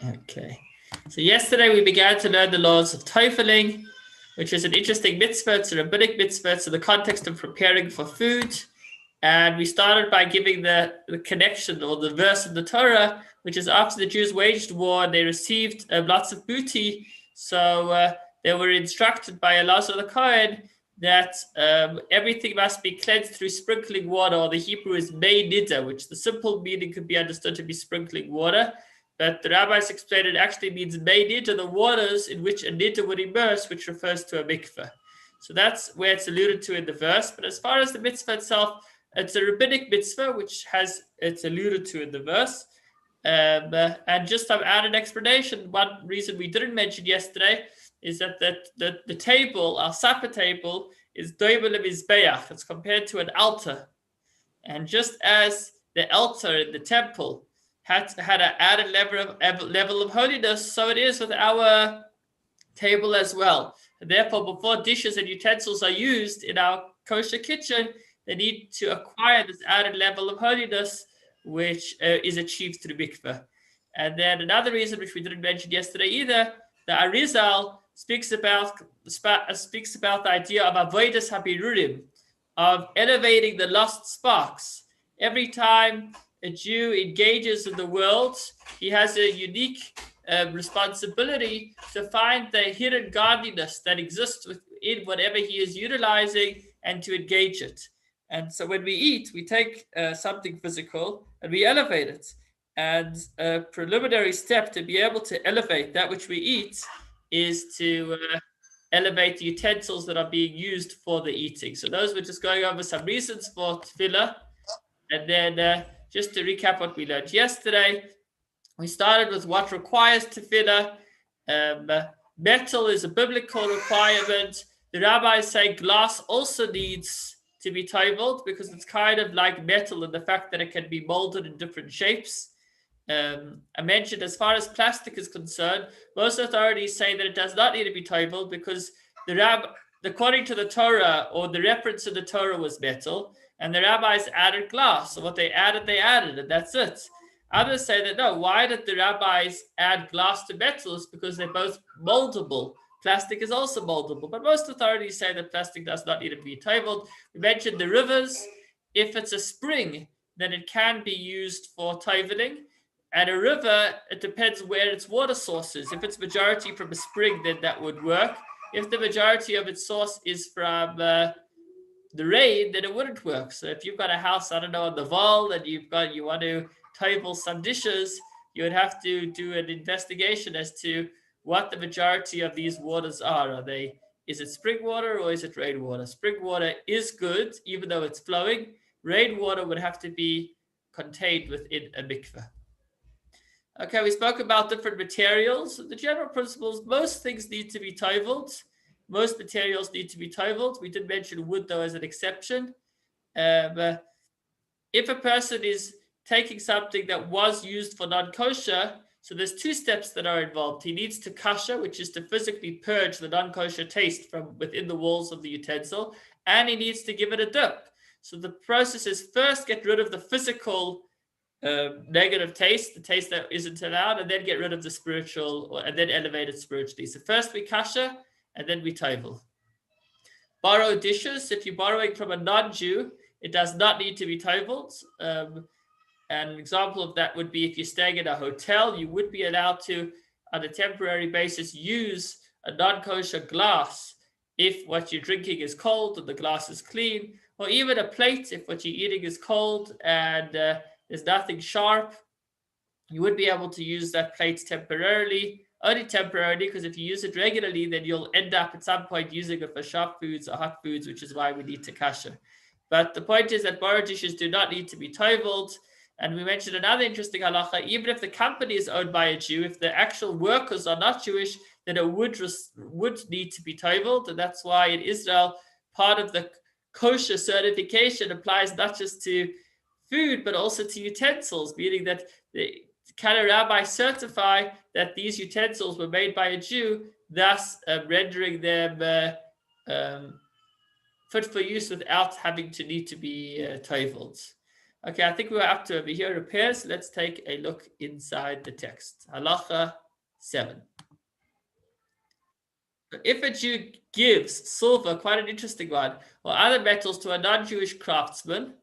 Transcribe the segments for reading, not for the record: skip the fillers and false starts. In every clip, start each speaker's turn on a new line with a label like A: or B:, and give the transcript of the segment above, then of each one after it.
A: Okay. So yesterday we began to learn the laws of Toivelling, which is an interesting mitzvah. It's a rabbinic mitzvah. It's in the context of preparing for food. And we started by giving the connection or the verse in the Torah, which is after the Jews waged war, they received lots of booty. So they were instructed by Elazar the Kohen that everything must be cleansed through sprinkling water, or the Hebrew is mei nida, which the simple meaning could be understood to be sprinkling water. But the rabbis explained it actually means mei nida, the waters in which a nida would immerse, which refers to a mikveh. So that's where it's alluded to in the verse. But as far as the mitzvah itself, it's a rabbinic mitzvah, which it's alluded to in the verse. And just to add an explanation, one reason we didn't mention yesterday is that the table, our supper table, is doivel mizbeach. It's compared to an altar. And just as the altar in the temple had an added level of holiness, so it is with our table as well. And therefore, before dishes and utensils are used in our kosher kitchen, they need to acquire this added level of holiness, which is achieved through mikveh. And then another reason, which we didn't mention yesterday either, the Arizal speaks about the idea of avodas habirurim, of elevating the lost sparks. Every time a Jew engages in the world, he has a unique responsibility to find the hidden godliness that exists within whatever he is utilizing and to engage it. And so when we eat, we take something physical and we elevate it. And a preliminary step to be able to elevate that which we eat is to elevate the utensils that are being used for the eating. So those were just going over some reasons for tefillah. And then just to recap what we learned yesterday, we started with what requires tefillah. Metal is a biblical requirement. The rabbis say glass also needs to be toiveled because it's kind of like metal in the fact that it can be molded in different shapes. I mentioned as far as plastic is concerned, most authorities say that it does not need to be toiveled because according to the Torah, or the reference in the Torah was metal, and the rabbis added glass. So what they added, and that's it. Others say that no, why did the rabbis add glass to metals? Because they're both moldable. Plastic is also moldable, but most authorities say that plastic does not need to be toiveled. We mentioned the rivers. If it's a spring, then it can be used for toiveling. And a river, it depends where its water source is. If it's majority from a spring, then that would work. If the majority of its source is from the rain, then it wouldn't work. So if you've got a house, I don't know, on the Val, and you want to toivel some dishes, you would have to do an investigation as to what the majority of these waters are. Is it spring water or is it rainwater? Spring water is good, even though it's flowing. Rainwater would have to be contained within a mikveh. Okay, we spoke about different materials. The general principles, most things need to be toiveled. Most materials need to be toiveled. We did mention wood, though, as an exception. If a person is taking something that was used for non-kosher, so there's two steps that are involved. He needs to kasher, which is to physically purge the non-kosher taste from within the walls of the utensil, and he needs to give it a dip. So the process is first get rid of the physical negative taste, the taste that isn't allowed, and then get rid of the spiritual, and then elevate it spiritually. So first we kasher, and then we toivel. Borrow dishes. If you're borrowing from a non-Jew, it does not need to be toiveled. An example of that would be if you're staying in a hotel, you would be allowed to, on a temporary basis, use a non-kosher glass if what you're drinking is cold and the glass is clean, or even a plate if what you're eating is cold and there's nothing sharp. You would be able to use that plate temporarily, only temporarily, because if you use it regularly, then you'll end up at some point using it for sharp foods or hot foods, which is why we need to kasher. But the point is that borrowed dishes do not need to be toiveled. And we mentioned another interesting halacha, even if the company is owned by a Jew, if the actual workers are not Jewish, then it would need to be toiveled. And that's why in Israel, part of the kosher certification applies not just to food, but also to utensils, meaning that the Kana rabbi certify that these utensils were made by a Jew, thus rendering them fit for use without having to need to be toiveled. Okay, I think we're up to over here, repairs. Let's take a look inside the text. Halacha 7. If a Jew gives silver, quite an interesting one, or other metals to a non-Jewish craftsman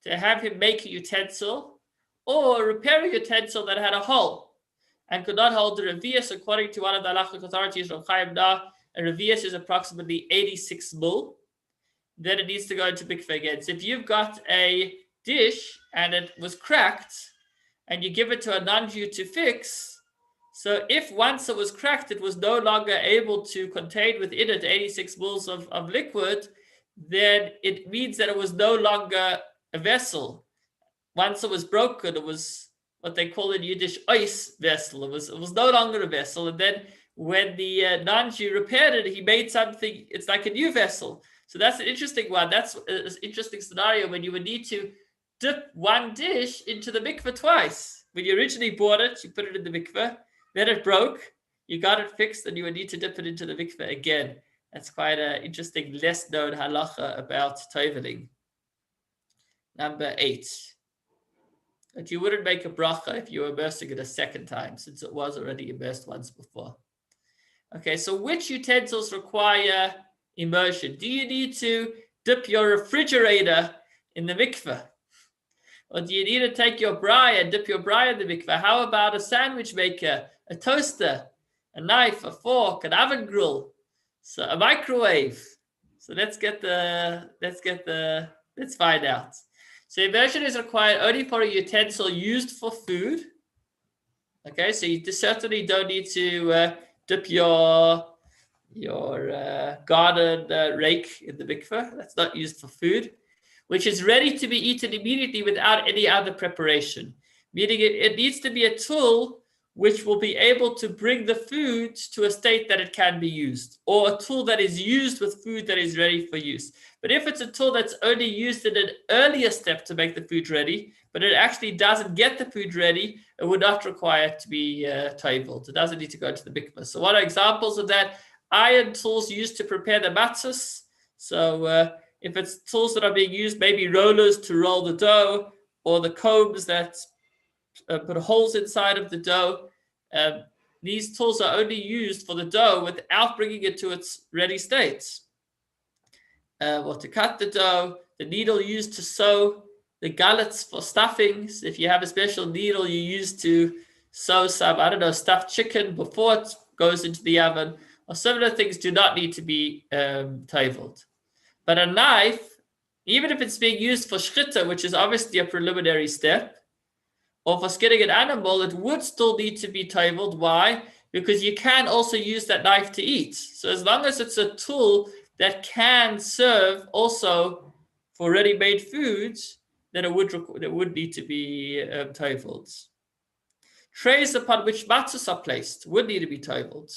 A: to have him make a utensil or repair a utensil that had a hole and could not hold the revius, according to one of the halachic authorities, Rav Chaim Da, a revius is approximately 86 mil, then it needs to go into mikveh again. So if you've got a dish and it was cracked and you give it to a non-Jew to fix, so if once it was cracked, it was no longer able to contain within it 86 mils of liquid, then it means that it was no longer a vessel. Once it was broken, it was what they call in Yiddish ice vessel. It was no longer a vessel. And then when the non-Jew repaired it, he made something, it's like a new vessel. So that's an interesting one. That's an interesting scenario when you would need to dip one dish into the mikveh twice. When you originally bought it, you put it in the mikveh, then it broke, you got it fixed, and you would need to dip it into the mikveh again. That's quite an interesting, less known halacha about Toivelling. Number 8. That you wouldn't make a bracha if you were immersing it a second time, since it was already immersed once before. Okay, so which utensils require immersion? Do you need to dip your refrigerator in the mikveh? Or do you need to take your braai and dip your braai in the mikveh? How about a sandwich maker, a toaster, a knife, a fork, an oven grill, so a microwave? So let's find out. So immersion is required only for a utensil used for food. Okay, so you certainly don't need to dip your garden rake in the mikveh. That's not used for food. Which is ready to be eaten immediately without any other preparation. Meaning it needs to be a tool which will be able to bring the food to a state that it can be used, or a tool that is used with food that is ready for use. But if it's a tool that's only used in an earlier step to make the food ready, but it actually doesn't get the food ready, it would not require it to be toiveled. It doesn't need to go to the mikveh. So what are examples of that? Iron tools used to prepare the matzahs. So if it's tools that are being used, maybe rollers to roll the dough, or the combs that put holes inside of the dough. These tools are only used for the dough without bringing it to its ready state. Or to cut the dough, the needle used to sew, the gullets for stuffings. If you have a special needle you use to sew some, stuffed chicken before it goes into the oven, or similar things do not need to be toiveled. But a knife, even if it's being used for shchita, which is obviously a preliminary step, or for skinning an animal, it would still need to be toiveled. Why? Because you can also use that knife to eat. So as long as it's a tool that can serve also for ready-made foods, then it would need to be toiveled. Trays upon which matzahs are placed would need to be toiveled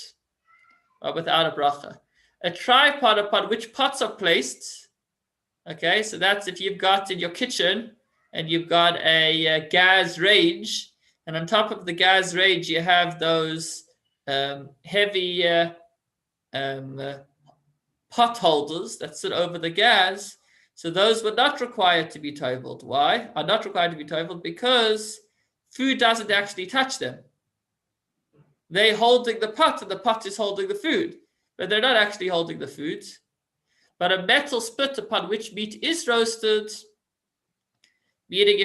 A: without a bracha. A tripod upon which pots are placed. Okay, so that's if you've got in your kitchen and you've got a gas range, and on top of the gas range you have those heavy pot holders that sit over the gas. So those were not required to be toiveled. Why? Are not required to be toiveled because food doesn't actually touch them. They're holding the pot and the pot is holding the food, but they're not actually holding the food. But a metal spit upon which meat is roasted, meaning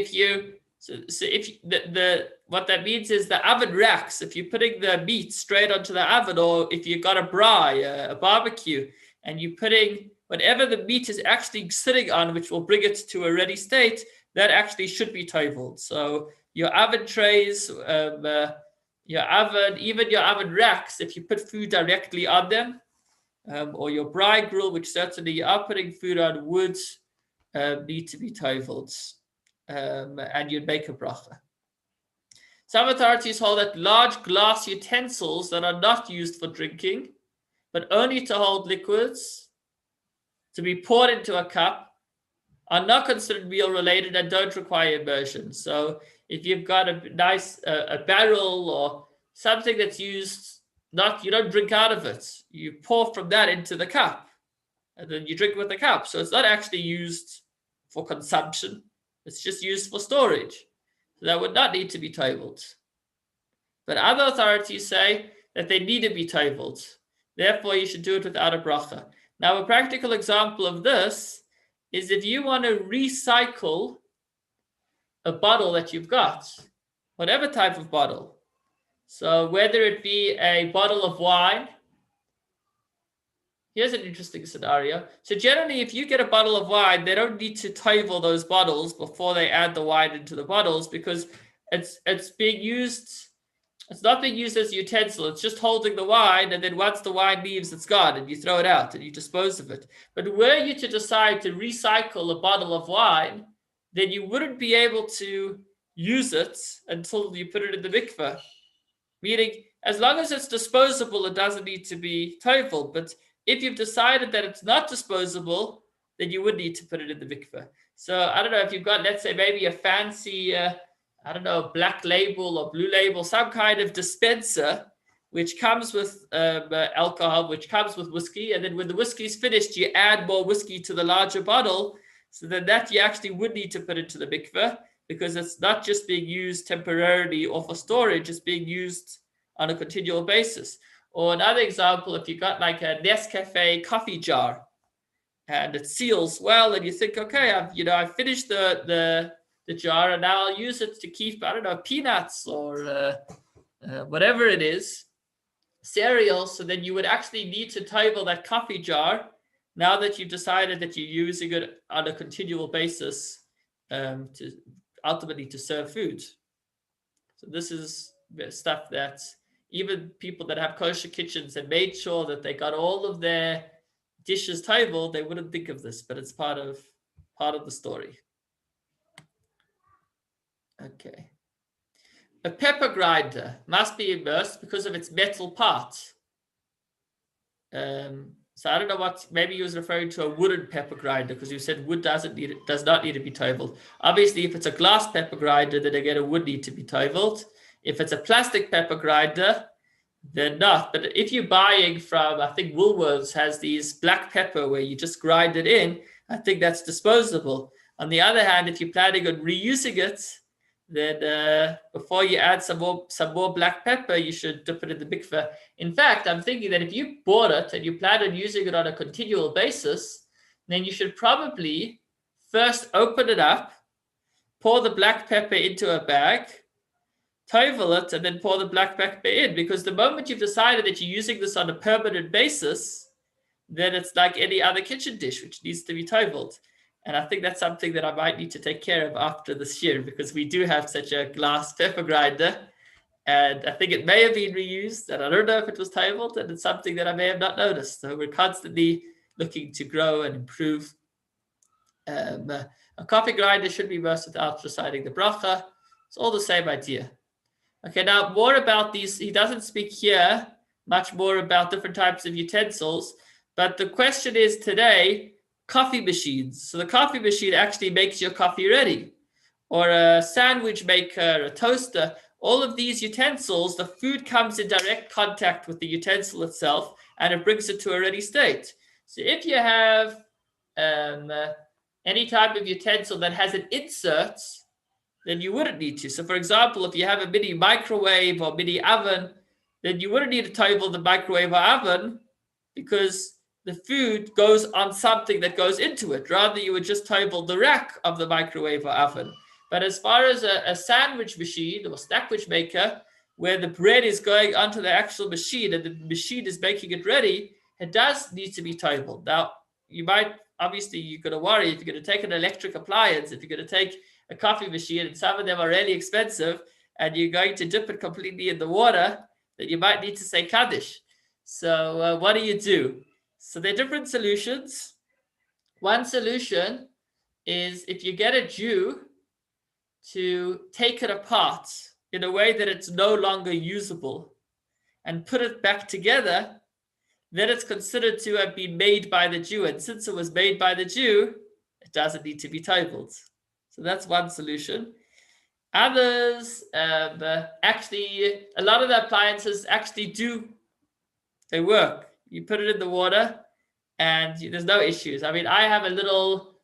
A: what that means is the oven racks. If you're putting the meat straight onto the oven, or if you've got a braai, a barbecue, and you're putting whatever the meat is actually sitting on, which will bring it to a ready state, that actually should be toiveled. So your oven trays, your oven, even your oven racks, if you put food directly on them, or your braai grill, which certainly you are putting food on, would need to be toiveled, and you'd make a bracha. Some authorities hold that large glass utensils that are not used for drinking, but only to hold liquids, to be poured into a cup, are not considered meal related and don't require immersion. So if you've got a nice a barrel or something that's used, you don't drink out of it. You pour from that into the cup, and then you drink with the cup. So it's not actually used for consumption. It's just used for storage. So that would not need to be toiveled. But other authorities say that they need to be toiveled. Therefore, you should do it without a bracha. Now, a practical example of this is if you want to recycle a bottle that you've got, whatever type of bottle. So whether it be a bottle of wine, here's an interesting scenario. So generally, if you get a bottle of wine, they don't need to toivel those bottles before they add the wine into the bottles, because it's being used. It's not being used as a utensil. It's just holding the wine, and then once the wine leaves, it's gone, and you throw it out and you dispose of it. But were you to decide to recycle a bottle of wine, then you wouldn't be able to use it until you put it in the mikveh. Meaning, as long as it's disposable, it doesn't need to be toiveled. But if you've decided that it's not disposable, then you would need to put it in the mikveh. So I don't know if you've got, let's say, maybe a fancy, I don't know, black label or blue label, some kind of dispenser, which comes with alcohol, which comes with whiskey. And then when the whiskey is finished, you add more whiskey to the larger bottle. So then that you actually would need to put into the mikveh, because it's not just being used temporarily or for storage, it's being used on a continual basis. Or another example, if you got like a Nescafe coffee jar and it seals well, and you think, okay, I've finished the jar, and now I'll use it to keep, I don't know, peanuts or whatever it is, cereal. So then you would actually need to toivel that coffee jar now that you've decided that you're using it on a continual basis to ultimately to serve food. So this is stuff that even people that have kosher kitchens and made sure that they got all of their dishes toiveled, they wouldn't think of this, but it's part of the story. Okay. A pepper grinder must be immersed because of its metal parts. So I don't know what, maybe he was referring to a wooden pepper grinder, because you said wood does not need to be toiveled. Obviously, if it's a glass pepper grinder, then again, it would need to be toiveled. If it's a plastic pepper grinder, then not. But if you're buying from, I think Woolworths has these black pepper where you just grind it in, I think that's disposable. On the other hand, if you're planning on reusing it, then before you add some more black pepper, you should dip it in the mikveh. In fact, I'm thinking that if you bought it and you plan on using it on a continual basis, then you should probably first open it up, pour the black pepper into a bag, toivel it, and then pour the black pepper in. Because the moment you've decided that you're using this on a permanent basis, then it's like any other kitchen dish, which needs to be toiveled. And I think that's something that I might need to take care of after this year, because we do have such a glass pepper grinder, and I think it may have been reused, and I don't know if it was toiveled, and it's something that I may have not noticed. So we're constantly looking to grow and improve. A coffee grinder should be immersed without reciting the bracha. It's all the same idea. Okay, now more about these. He doesn't speak here much more about different types of utensils, but the question is today, coffee machines. So the coffee machine actually makes your coffee ready, or a sandwich maker, a toaster. All of these utensils, the food comes in direct contact with the utensil itself, and it brings it to a ready state. So if you have any type of utensil that has an insert, then you wouldn't need to. So for example, if you have a mini microwave or mini oven, then you wouldn't need to toivel the microwave or oven, because the food goes on something that goes into it. Rather, you would just toivel the rack of the microwave or oven. But as far as a sandwich machine or sandwich maker, where the bread is going onto the actual machine and the machine is making it ready, it does need to be toiveled. Now, you're going to worry if you're going to take an electric appliance, if you're going to take a coffee machine, and some of them are really expensive, and you're going to dip it completely in the water, then you might need to say Kaddish. So what do? So there are different solutions. One solution is if you get a Jew to take it apart in a way that it's no longer usable and put it back together, then it's considered to have been made by the Jew. And since it was made by the Jew, it doesn't need to be toiveled. So that's one solution. Others, actually, a lot of the appliances actually they work. You put it in the water and there's no issues. I mean, I have a little,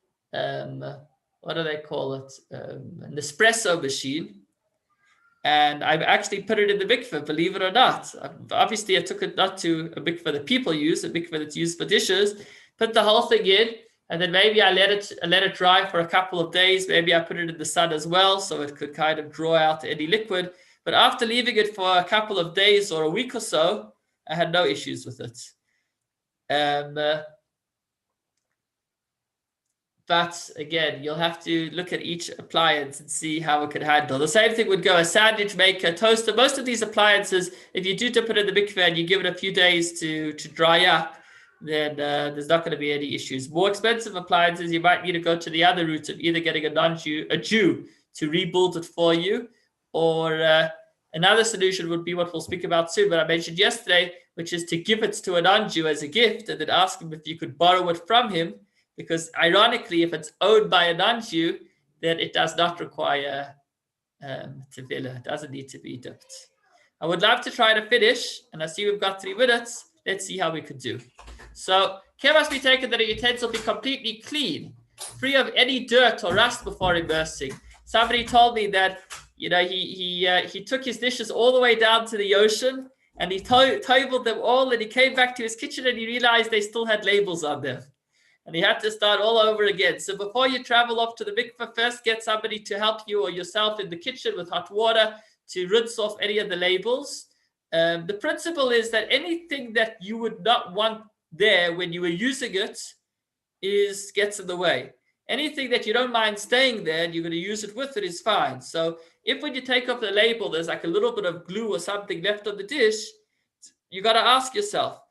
A: what do they call it? An espresso machine. And I've actually put it in the mikveh, believe it or not. Obviously, I took it not to a mikveh that people use, a mikveh that's used for dishes. Put the whole thing in, and then maybe I let it dry for a couple of days. Maybe I put it in the sun as well, so it could kind of draw out any liquid. But after leaving it for a couple of days or a week or so, I had no issues with it. But again, you'll have to look at each appliance and see how it could handle. The same thing would go a sandwich maker, toaster. Most of these appliances, if you do put it in the mikveh and you give it a few days to dry up, then there's not going to be any issues. More expensive appliances, you might need to go to the other route of either getting a Jew to rebuild it for you, or another solution would be what we'll speak about soon, but I mentioned yesterday, which is to give it to a non-Jew as a gift and then ask him if you could borrow it from him. Because ironically, if it's owned by a non-Jew, then it does not require tevilah. It doesn't need to be dipped. I would love to try to finish, and I see we've got 3 minutes. Let's see how we could do. So care must be taken that a utensil be completely clean, free of any dirt or rust before immersing. Somebody told me that he took his dishes all the way down to the ocean, and he toiveled them all, and he came back to his kitchen and he realized they still had labels on them. And he had to start all over again. So before you travel off to the mikveh, first get somebody to help you or yourself in the kitchen with hot water to rinse off any of the labels. The principle is that anything that you would not want there when you were using it gets in the way. Anything that you don't mind staying there and you're going to use it with it is fine. So if when you take off the label, there's like a little bit of glue or something left on the dish, you got to ask yourself,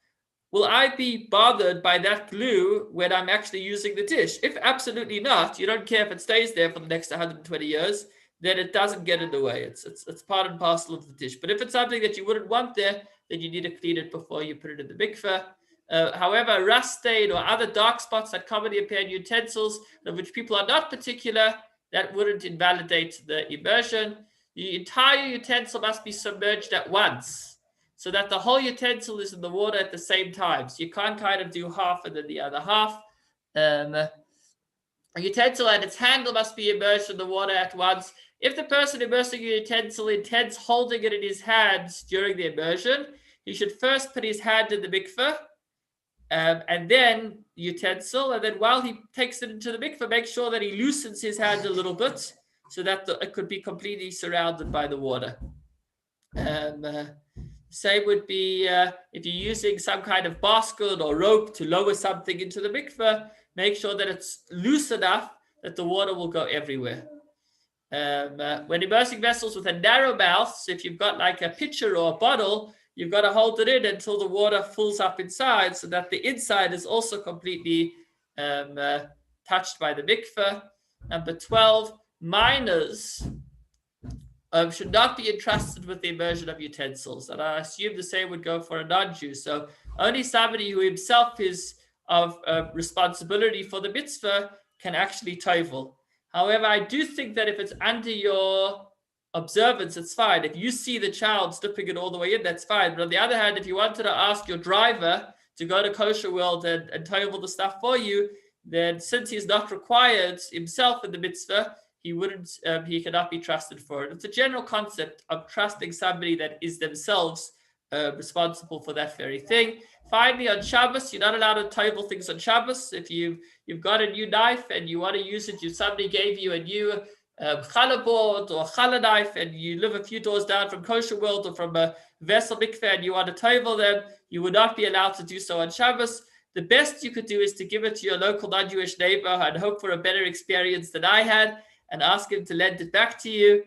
A: will I be bothered by that glue when I'm actually using the dish? If absolutely not, you don't care if it stays there for the next 120 years, then it doesn't get in the way. It's part and parcel of the dish. But if it's something that you wouldn't want there, then you need to clean it before you put it in the mikveh. However, rust stain or other dark spots that commonly appear in utensils, of which people are not particular, that wouldn't invalidate the immersion. The entire utensil must be submerged at once, so that the whole utensil is in the water at the same time. So you can't kind of do half and then the other half. A utensil and its handle must be immersed in the water at once. If the person immersing a utensil intends holding it in his hands during the immersion, he should first put his hand in the mikveh, and then the utensil. And then while he takes it into the mikveh, make sure that he loosens his hand a little bit so that it could be completely surrounded by the water. Same would be if you're using some kind of basket or rope to lower something into the mikveh, make sure that it's loose enough that the water will go everywhere. When immersing vessels with a narrow mouth, so if you've got like a pitcher or a bottle, you've got to hold it in until the water fills up inside so that the inside is also completely touched by the mikveh. Number 12, minors should not be entrusted with the immersion of utensils. And I assume the same would go for a non-Jew. So only somebody who himself is of responsibility for the mitzvah can actually toivel. However, I do think that if it's under your observance, it's fine. If you see the child slipping it all the way in, that's fine. But on the other hand, if you wanted to ask your driver to go to Kosher World and toivel the stuff for you, then since he's not required himself in the mitzvah, he cannot be trusted for it. It's a general concept of trusting somebody that is themselves responsible for that very thing. Finally, on Shabbos, you're not allowed to toivel things on Shabbos. If you've got a new knife and you want to use it, somebody gave you a new challah board or challah knife, and you live a few doors down from Kosher World or from a vessel mikveh and you want to toivel them, you would not be allowed to do so on Shabbos. The best you could do is to give it to your local non-Jewish neighbor and hope for a better experience than I had, and ask him to lend it back to you.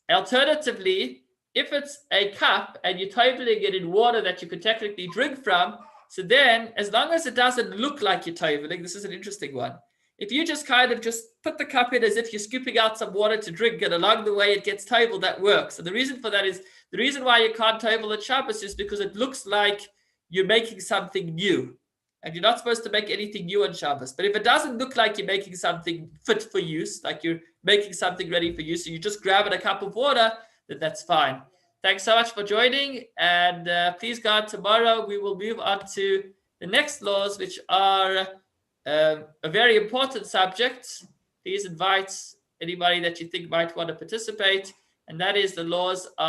A: Alternatively, if it's a cup and you're toiveling it in water that you could technically drink from, so then as long as it doesn't look like you're toiveling, this is an interesting one. If you just kind of just put the cup in as if you're scooping out some water to drink, and along the way it gets toiveled, that works. And the reason for that is, the reason why you can't toivel at Shabbos is because it looks like you're making something new. And you're not supposed to make anything new on Shabbos. But if it doesn't look like you're making something fit for use, like you're making something ready for use, so you just grab a cup of water, then that's fine. Thanks so much for joining. And please God, tomorrow we will move on to the next laws, which are a very important subject. Please invite anybody that you think might want to participate, and that is the laws